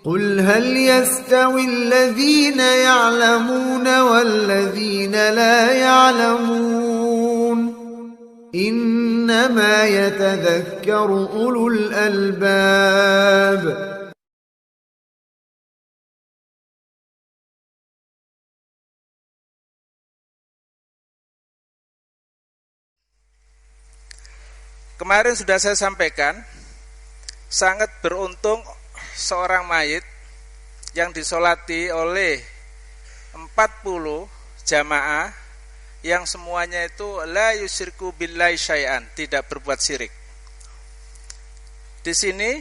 قل هل يستوي الذين يعلمون والذين لا يعلمون إنما يتذكر أولو الألباب. Kemarin sudah saya sampaikan, sangat beruntung seorang mayit yang disolati oleh 40 jamaah yang semuanya itu la yusyriku billahi syai'an, tidak berbuat syirik. Di sini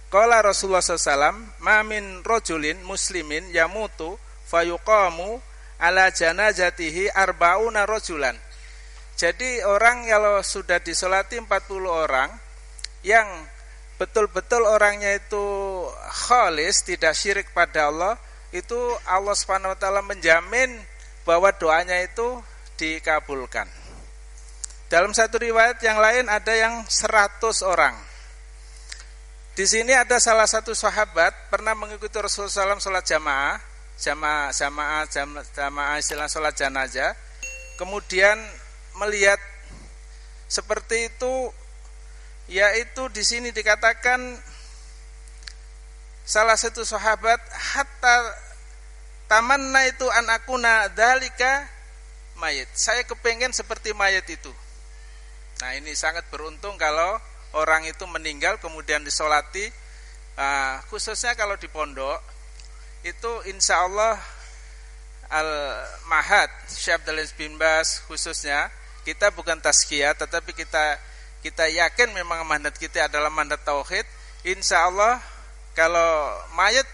qala Rasulullah SAW, ma min rajulin muslimin yamutu fayuqamu ala janazatihi arba'una rajulan. Jadi orang kalau sudah disolati 40 orang yang betul-betul orangnya itu khalis, tidak syirik pada Allah, itu Allah Subhanahu wa taala menjamin bahwa doanya itu dikabulkan. Dalam satu riwayat yang lain ada yang 100 orang. Di sini ada salah satu sahabat pernah mengikuti Rasulullah SAW sholat jamaah istilah sholat jenazah, kemudian melihat seperti itu, yaitu di sini dikatakan salah satu sahabat hatta tamanna itu an akuna dzalika mayit. Saya kepengen seperti mayit itu. Nah, ini sangat beruntung kalau orang itu meninggal kemudian disolati, khususnya kalau di pondok itu insya Allah Al-Mahad Syekh Abdul Aziz bin Baz khususnya, kita bukan tazkiyah tetapi kita yakin memang mandat kita adalah mandat tauhid. Insya Allah kalau mayat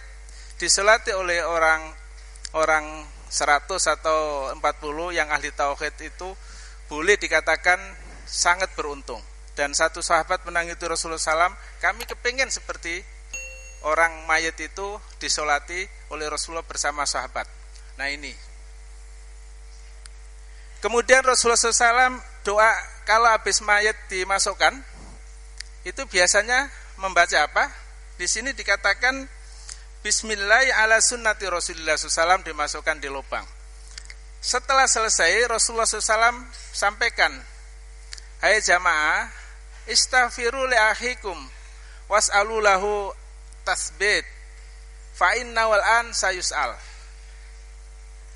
disolati oleh orang 100 atau 40 yang ahli tauhid itu boleh dikatakan sangat beruntung. Dan satu sahabat menangis Rasulullah SAW, kami kepingin seperti orang mayat itu disolati oleh Rasulullah bersama sahabat. Nah ini. Kemudian Rasulullah SAW doa kalau habis mayat dimasukkan, itu biasanya membaca apa? Di sini dikatakan Bismillah ala sunnati Rasulullah SAW, dimasukkan di lubang. Setelah selesai Rasulullah SAW sampaikan, hai jamaah, istaghfiru li akhikum was'alu lahu tasbit fa inna wal an sayus'al.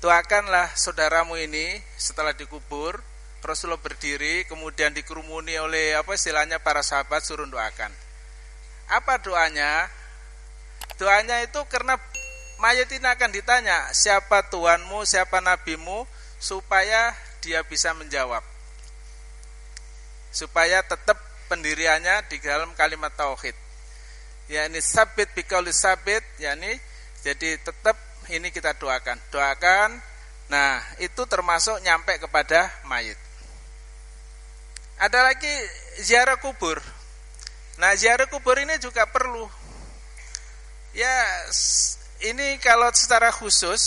Doakanlah saudaramu ini setelah dikubur. Rasulullah berdiri kemudian dikerumuni oleh istilahnya para sahabat, suruh doakan. Apa doanya? Doanya itu karena mayat ini akan ditanya siapa Tuhanmu, siapa nabimu, supaya dia bisa menjawab, supaya tetap pendiriannya di dalam kalimat tauhid, yakni sabit biqauli sabit, yakni jadi tetap ini kita doakan. Nah itu termasuk nyampe kepada mayit. Ada lagi ziarah kubur. Nah ziarah kubur ini juga perlu. Ya ini kalau secara khusus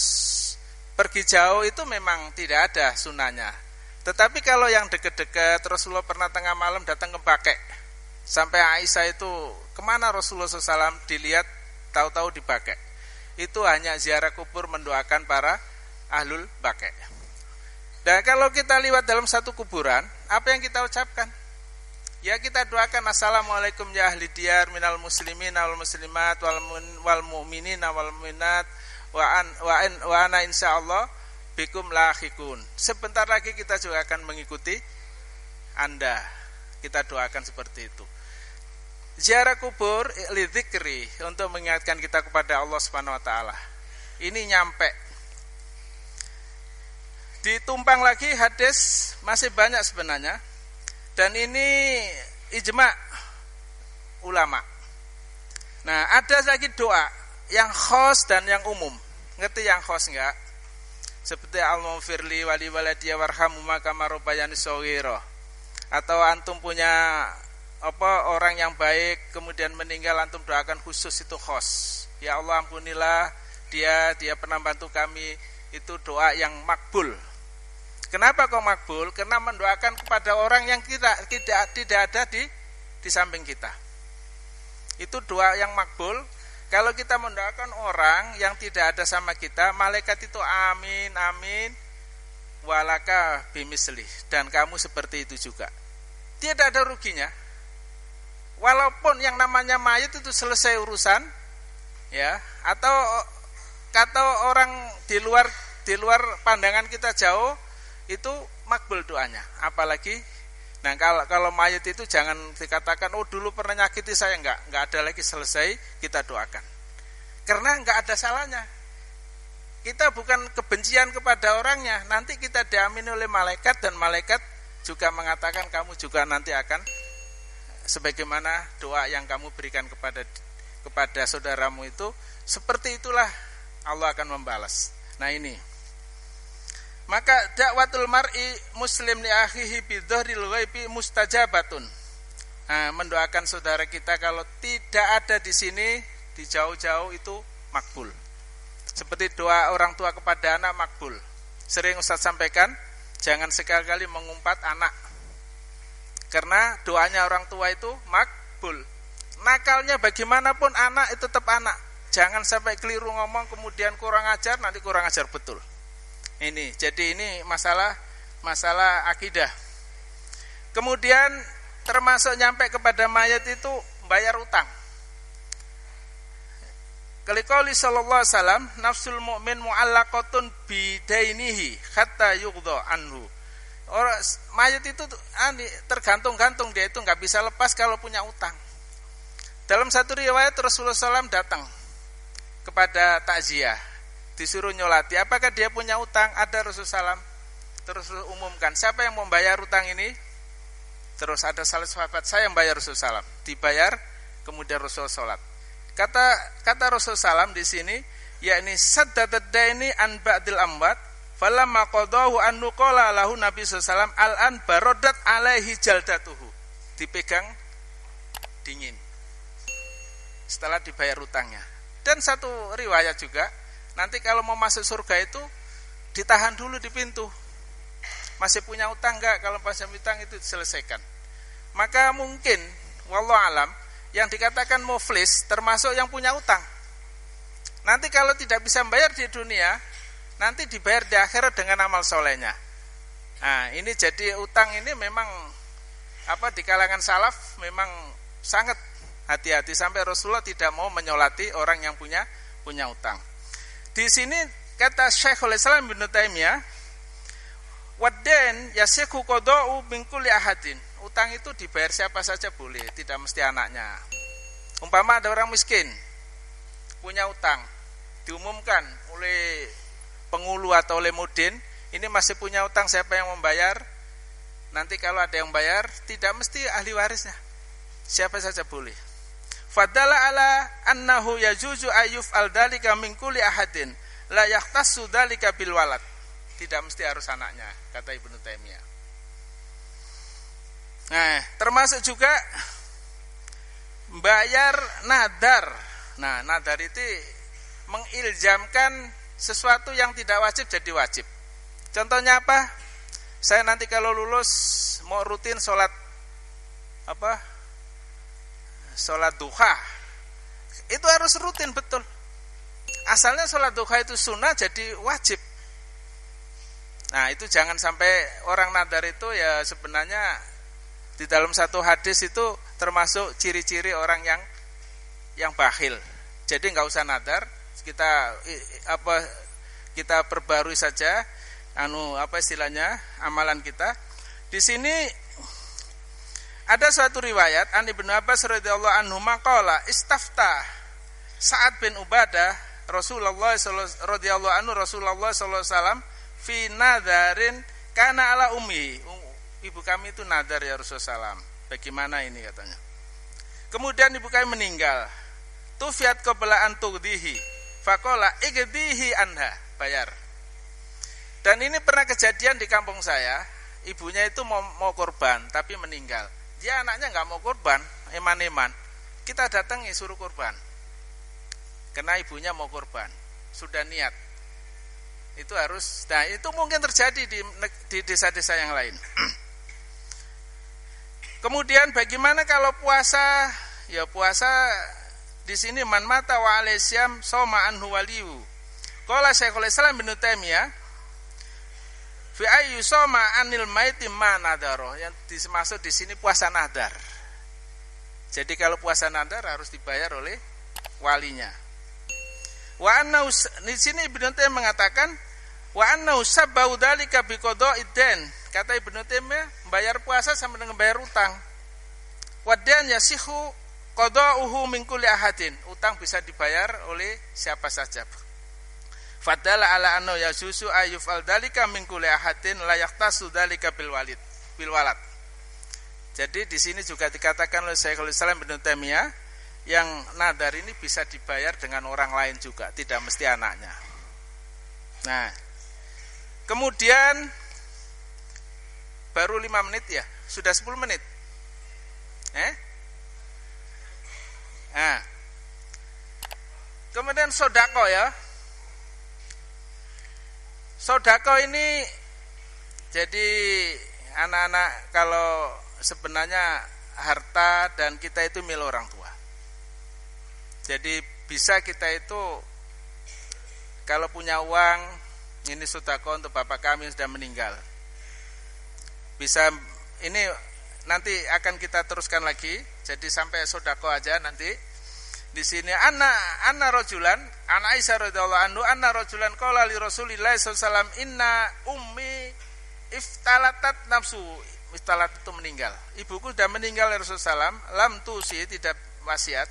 pergi jauh itu memang tidak ada sunahnya. Tetapi kalau yang dekat-dekat, Rasulullah pernah tengah malam datang ke Baqi'. Sampai Aisyah itu kemana Rasulullah SAW, dilihat tahu-tahu di Baqi'. Itu hanya ziarah kubur mendoakan para ahlul Baqi'. Dan kalau kita lihat dalam satu kuburan, apa yang kita ucapkan? Ya kita doakan assalamualaikum ya ahli diyar minal muslimin wal muslimat wal mu'minin wal mu'minat wa ana insyaallah bikum lahiqun. Sebentar lagi kita juga akan mengikuti Anda. Kita doakan seperti itu. Ziarah kubur lidzikri, untuk mengingatkan kita kepada Allah Subhanahu wa taala. Ini nyampe. Ditumpang lagi hadis, masih banyak sebenarnya. Dan ini ijma ulama. Nah, ada lagi doa yang khos dan yang umum. Ngerti yang khos enggak? Seperti Allahumma wali waladiya warhamhuma kama rabbayani shaghira. Atau antum punya orang yang baik kemudian meninggal, antum doakan khusus, itu khos. Ya Allah ampunilah dia pernah bantu kami, itu doa yang makbul. Kenapa kok makbul? Karena mendoakan kepada orang yang tidak ada di samping kita. Itu doa yang makbul. Kalau kita mendoakan orang yang tidak ada sama kita, malaikat itu amin, amin, walaka bimisli, dan kamu seperti itu juga. Tidak ada ruginya. Walaupun yang namanya mayat itu selesai urusan, ya, atau kata orang di luar pandangan kita jauh, itu makbul doanya. Apalagi, nah kalau mayat itu jangan dikatakan, oh dulu pernah nyakiti saya, enggak ada lagi, selesai kita doakan. Karena enggak ada salahnya. Kita bukan kebencian kepada orangnya, nanti kita diamini oleh malaikat, dan malaikat juga mengatakan kamu juga nanti akan sebagaimana doa yang kamu berikan kepada saudaramu itu, seperti itulah Allah akan membalas. Nah ini, maka dakwatul mar'i muslim li akhihi bi dhahril ghaibi mustajabatun. Nah, mendoakan saudara kita kalau tidak ada di sini, di jauh-jauh, itu makbul. Seperti doa orang tua kepada anak, makbul. Sering Ustaz sampaikan, jangan sekali-kali mengumpat anak, karena doanya orang tua itu makbul. Nakalnya bagaimanapun anak itu tetap anak. Jangan sampai keliru ngomong kemudian kurang ajar, nanti kurang ajar betul. Ini, jadi ini masalah akidah. Kemudian termasuk nyampe kepada mayat itu bayar utang. Qauli sallallahu alaihi wasallam, nafsul mu'min mu'allaqatun bidainihi hatta yuqda anhu. Orang mayat itu tergantung-gantung, dia itu nggak bisa lepas kalau punya utang. Dalam satu riwayat Rasulullah SAW datang kepada takziah, disuruh nyolati, apakah dia punya utang? Ada Rasulullah SAW. Terus umumkan, siapa yang membayar utang ini? Terus ada salah sahabat, saya yang bayar Rasulullah SAW. Dibayar, kemudian Rasulullah SAW. Kata Rasulullah SAW di sini, yakni saddadat daini an ba'dil amwat, falamma qadahu an nuqala lahu Nabi sallallahu alaihi wasallam al-an barodat alaihi jaldatuhu. Dipegang dingin setelah dibayar utangnya. Dan satu riwayat juga, nanti kalau mau masuk surga itu ditahan dulu di pintu. Masih punya utang enggak? Kalau masih utang itu diselesaikan. Maka mungkin wallahu alam yang dikatakan muflis termasuk yang punya utang. Nanti kalau tidak bisa membayar di dunia, nanti dibayar di akhirat dengan amal solehnya. Nah, ini jadi utang ini memang di kalangan salaf memang sangat hati-hati, sampai Rasulullah tidak mau menyolati orang yang punya utang. Di sini kata Syekhul Islam Ibnu Taimiyah, "Waddain yasihu qada'u min kulli ahadin." Utang itu dibayar siapa saja boleh, tidak mesti anaknya. Umpama ada orang miskin punya utang, diumumkan oleh pengulu atau oleh mudin, ini masih punya utang, siapa yang membayar? Nanti kalau ada yang bayar, tidak mesti ahli warisnya, siapa saja boleh. Fadala ala annahu yajuzu ayyuf al-dalika min kulli ahadin la yahtassu dalika bil walad. Tidak mesti harus anaknya, kata Ibnu Taimiyah. Nah, termasuk juga bayar nadar. Nah, nadar itu mengiljamkan sesuatu yang tidak wajib jadi wajib. Contohnya apa? Saya nanti kalau lulus mau rutin sholat duha. Itu harus rutin betul. Asalnya sholat duha itu sunnah jadi wajib. Nah, itu jangan sampai orang nadar itu, ya sebenarnya di dalam satu hadis itu termasuk ciri-ciri orang yang bakhil. Jadi nggak usah nadar, kita perbarui saja istilahnya amalan kita. Di sini ada suatu riwayat an Ibnu Abbas radhiyallahu anhu maqala istafta Sa'ad bin Ubadah Rasulullah radhiyallahu anhu Rasulullah sallallahu alaihi wasallam fi nadarin kana ala ummi. Ibu kami itu nadar ya Rasulullah SAW. Bagaimana ini katanya? Kemudian ibu kami meninggal. Tufiat qabla an tughdihi. Faqala igdihi anha, bayar. Dan ini pernah kejadian di kampung saya. Ibunya itu mau korban tapi meninggal. Dia anaknya enggak mau korban, eman-eman. Kita datangi suruh korban. Karena ibunya mau korban, sudah niat. Itu harus. Nah, itu mungkin terjadi di desa-desa yang lain. Kemudian bagaimana kalau puasa? Ya puasa Di sini man mata wa alaisyam soma anhu waliyu. Qala Syekhul Islam Ibnu Taimiyah fi ayyu soma anil maiti ma nadaro. Yang dimaksud di sini puasa nadar. Jadi kalau puasa nadar harus dibayar oleh walinya. Wa anna di sini Ibnu Taimiyah mengatakan wa anna sabbau dzalika bi qada'id. Kata Ibnu Taimiyah, bayar puasa sama dengan bayar utang. Wadan yasihu qada'uhu min kulli ahadin. Utang bisa dibayar oleh siapa saja. Fadala ala anna yasusu ayyufal dzalika min kulli ahadin la yaqtasu dzalika bil walad. Jadi di sini juga dikatakan oleh Syekhul Islam Ibnu Taimiyah yang nadar ini bisa dibayar dengan orang lain juga, tidak mesti anaknya. Nah, kemudian baru 5 menit ya, sudah 10 menit. Nah, kemudian sodako ya. Sodako ini jadi anak-anak kalau sebenarnya harta dan kita itu milik orang tua. Jadi bisa kita itu kalau punya uang, ini sodako untuk bapak kami yang sudah meninggal. Bisa ini nanti akan kita teruskan lagi. Jadi sampai sodako aja nanti. Di sini anna rojulan, ana Aisyah radhiyallahu anhu anna rojulan qala li Rasulillah sallallahu alaihi wasallam inna ummi iftalatat nafsu. Iftalat itu meninggal. Ibuku sudah meninggal ya Rasulullah SAW, lam tusi, tidak wasiat.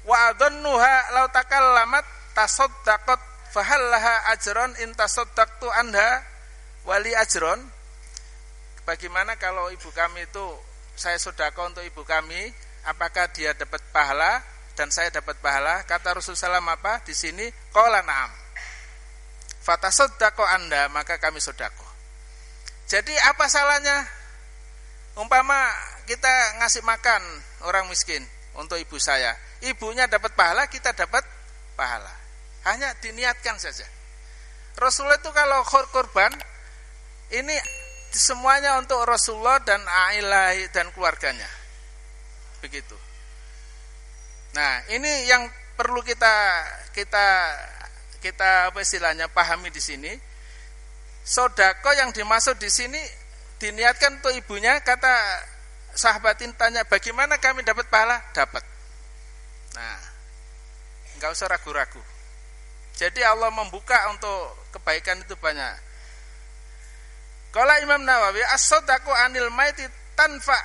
Wa adhannuha law takallamat tasaddaqat fahallaha ajron in tasaddaqtu anha wali ajron. Bagaimana kalau ibu kami itu saya sedekah untuk ibu kami, apakah dia dapat pahala dan saya dapat pahala? Kata Rasulullah SAW apa? Di sini qala na'am. Fatasaddaqu anda, maka kami sedekah. Jadi apa salahnya? Umpama kita ngasih makan orang miskin untuk ibu saya, ibunya dapat pahala, kita dapat pahala. Hanya diniatkan saja. Rasulullah itu kalau korban ini semuanya untuk Rasulullah dan Ailah dan keluarganya. Begitu. Nah, ini yang perlu kita apa istilahnya pahami di sini. Sodako yang dimaksud di sini diniatkan untuk ibunya. Kata sahabatin tanya, bagaimana kami dapat pahala? Dapat. Nah, enggak usah ragu-ragu. Jadi Allah membuka untuk kebaikan itu banyak. Kalau Imam Nawawi, as-sodako anil maiti tanfa,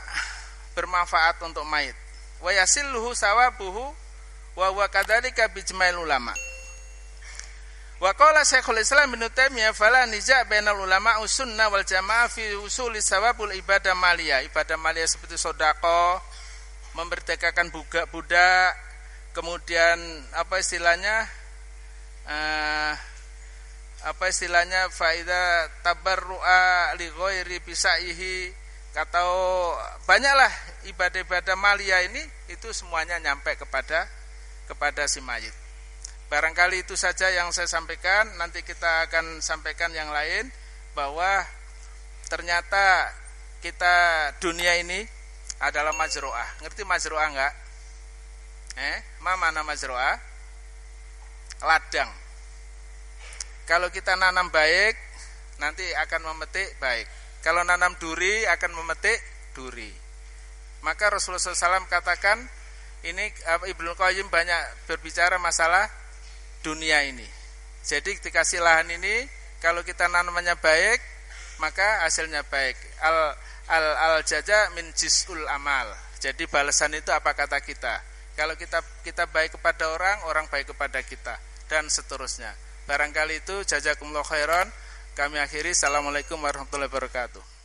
bermanfaat untuk mayit. Wa yasilluhu sawabuhu wa huwa kadzalika bijma'il ulama. Wa qala Syekhul Islam Ibnu Taimiyah fala nija' bainal ulama sunnah wal jamaah fi usuli sawabul ibadah maliyah. Ibadah maliyah seperti sedekah, memerdekakan budak, kemudian apa istilahnya faida tabarru'a li ghairi bisaihi, atau banyaklah ibadah-ibadah maliyah ini itu semuanya nyampe kepada si mayit. Barangkali itu saja yang saya sampaikan. Nanti kita akan sampaikan yang lain, bahwa ternyata kita dunia ini adalah majro'ah. Ngerti majro'ah enggak? Mana majro'ah? Ladang. Kalau kita nanam baik, nanti akan memetik baik. Kalau nanam duri, akan memetik duri. Maka Rasulullah SAW katakan, ini Ibnu Qayyim banyak berbicara masalah dunia ini. Jadi dikasih lahan ini, kalau kita nanamnya baik, maka hasilnya baik. Al jaza min jiz'ul amal. Jadi balasan itu apa kata kita. Kalau kita baik kepada orang, orang baik kepada kita, dan seterusnya. Barangkali itu, jazakumullah khairan. Kami akhiri. Assalamualaikum warahmatullahi wabarakatuh.